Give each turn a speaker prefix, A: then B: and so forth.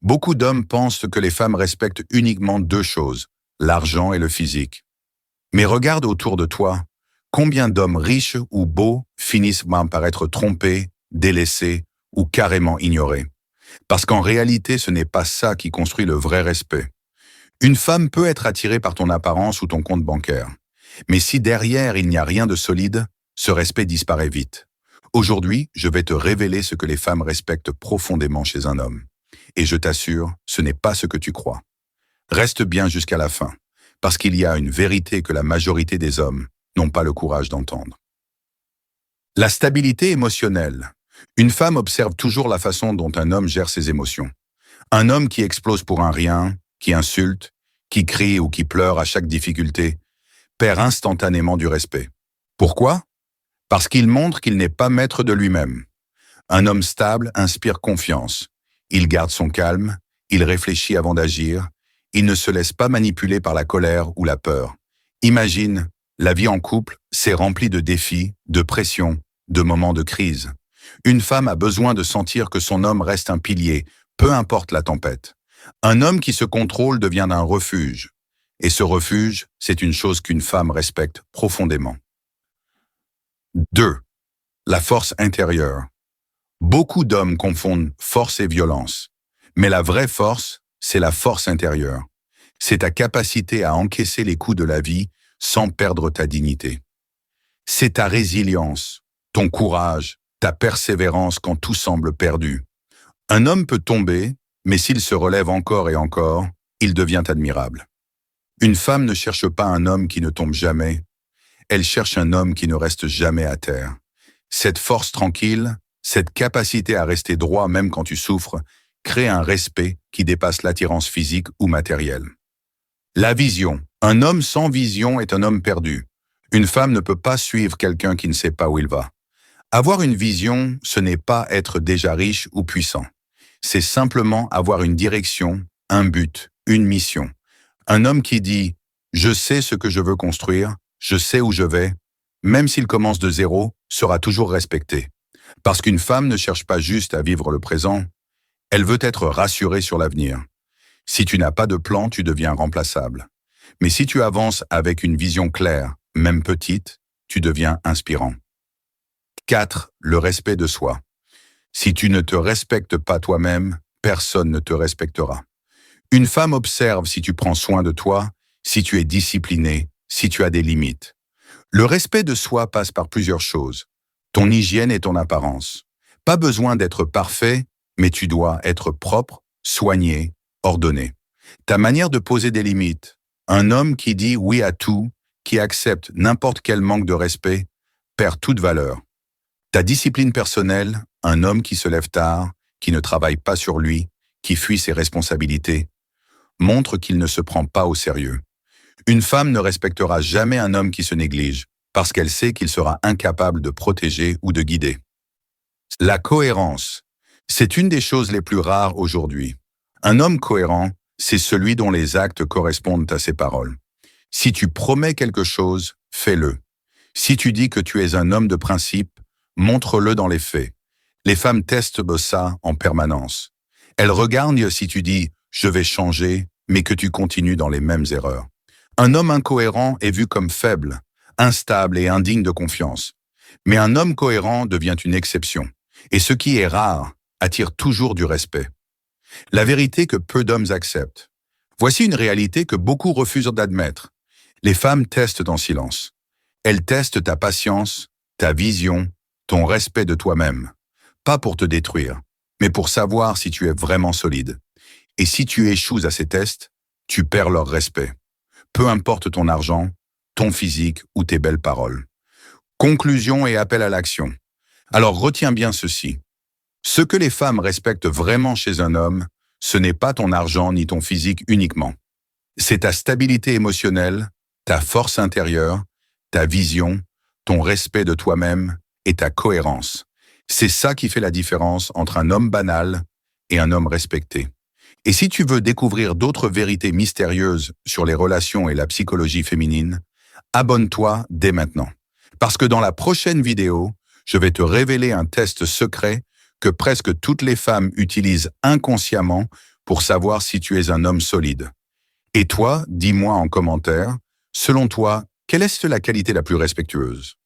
A: Beaucoup d'hommes pensent que les femmes respectent uniquement deux choses, l'argent et le physique. Mais regarde autour de toi, combien d'hommes riches ou beaux finissent par être trompés, délaissés ou carrément ignorés. Parce qu'en réalité, ce n'est pas ça qui construit le vrai respect. Une femme peut être attirée par ton apparence ou ton compte bancaire. Mais si derrière il n'y a rien de solide, ce respect disparaît vite. Aujourd'hui, je vais te révéler ce que les femmes respectent profondément chez un homme. Et je t'assure, ce n'est pas ce que tu crois. Reste bien jusqu'à la fin, parce qu'il y a une vérité que la majorité des hommes n'ont pas le courage d'entendre. La stabilité émotionnelle. Une femme observe toujours la façon dont un homme gère ses émotions. Un homme qui explose pour un rien, qui insulte, qui crie ou qui pleure à chaque difficulté, perd instantanément du respect. Pourquoi? Parce qu'il montre qu'il n'est pas maître de lui-même. Un homme stable inspire confiance. Il garde son calme, il réfléchit avant d'agir, il ne se laisse pas manipuler par la colère ou la peur. Imagine, la vie en couple, c'est rempli de défis, de pression, de moments de crise. Une femme a besoin de sentir que son homme reste un pilier, peu importe la tempête. Un homme qui se contrôle devient un refuge. Et ce refuge, c'est une chose qu'une femme respecte profondément. 2. La force intérieure. Beaucoup d'hommes confondent force et violence. Mais la vraie force, c'est la force intérieure. C'est ta capacité à encaisser les coups de la vie sans perdre ta dignité. C'est ta résilience, ton courage, ta persévérance quand tout semble perdu. Un homme peut tomber, mais s'il se relève encore et encore, il devient admirable. Une femme ne cherche pas un homme qui ne tombe jamais, elle cherche un homme qui ne reste jamais à terre. Cette force tranquille, cette capacité à rester droit même quand tu souffres, crée un respect qui dépasse l'attirance physique ou matérielle. La vision. Un homme sans vision est un homme perdu. Une femme ne peut pas suivre quelqu'un qui ne sait pas où il va. Avoir une vision, ce n'est pas être déjà riche ou puissant. C'est simplement avoir une direction, un but, une mission. Un homme qui dit « Je sais ce que je veux construire, je sais où je vais », même s'il commence de zéro, sera toujours respecté. Parce qu'une femme ne cherche pas juste à vivre le présent, elle veut être rassurée sur l'avenir. Si tu n'as pas de plan, tu deviens remplaçable. Mais si tu avances avec une vision claire, même petite, tu deviens inspirant. 4. Le respect de soi. Si tu ne te respectes pas toi-même, personne ne te respectera. Une femme observe si tu prends soin de toi, si tu es discipliné, si tu as des limites. Le respect de soi passe par plusieurs choses. Ton hygiène et ton apparence. Pas besoin d'être parfait, mais tu dois être propre, soigné, ordonné. Ta manière de poser des limites. Un homme qui dit oui à tout, qui accepte n'importe quel manque de respect, perd toute valeur. Ta discipline personnelle, un homme qui se lève tard, qui ne travaille pas sur lui, qui fuit ses responsabilités, montre qu'il ne se prend pas au sérieux. Une femme ne respectera jamais un homme qui se néglige, parce qu'elle sait qu'il sera incapable de protéger ou de guider. La cohérence. C'est une des choses les plus rares aujourd'hui. Un homme cohérent, c'est celui dont les actes correspondent à ses paroles. Si tu promets quelque chose, fais-le. Si tu dis que tu es un homme de principe, montre-le dans les faits. Les femmes testent ça en permanence. Elles regardent si tu dis « je vais changer », mais que tu continues dans les mêmes erreurs. Un homme incohérent est vu comme faible, instable et indigne de confiance. Mais un homme cohérent devient une exception. Et ce qui est rare attire toujours du respect. La vérité que peu d'hommes acceptent. Voici une réalité que beaucoup refusent d'admettre. Les femmes testent en silence. Elles testent ta patience, ta vision, ton respect de toi-même. Pas pour te détruire, mais pour savoir si tu es vraiment solide. Et si tu échoues à ces tests, tu perds leur respect. Peu importe ton argent, ton physique ou tes belles paroles. Conclusion et appel à l'action. Alors retiens bien ceci. Ce que les femmes respectent vraiment chez un homme, ce n'est pas ton argent ni ton physique uniquement. C'est ta stabilité émotionnelle, ta force intérieure, ta vision, ton respect de toi-même et ta cohérence. C'est ça qui fait la différence entre un homme banal et un homme respecté. Et si tu veux découvrir d'autres vérités mystérieuses sur les relations et la psychologie féminine, abonne-toi dès maintenant. Parce que dans la prochaine vidéo, je vais te révéler un test secret que presque toutes les femmes utilisent inconsciemment pour savoir si tu es un homme solide. Et toi, dis-moi en commentaire, selon toi, quelle est la qualité la plus respectueuse?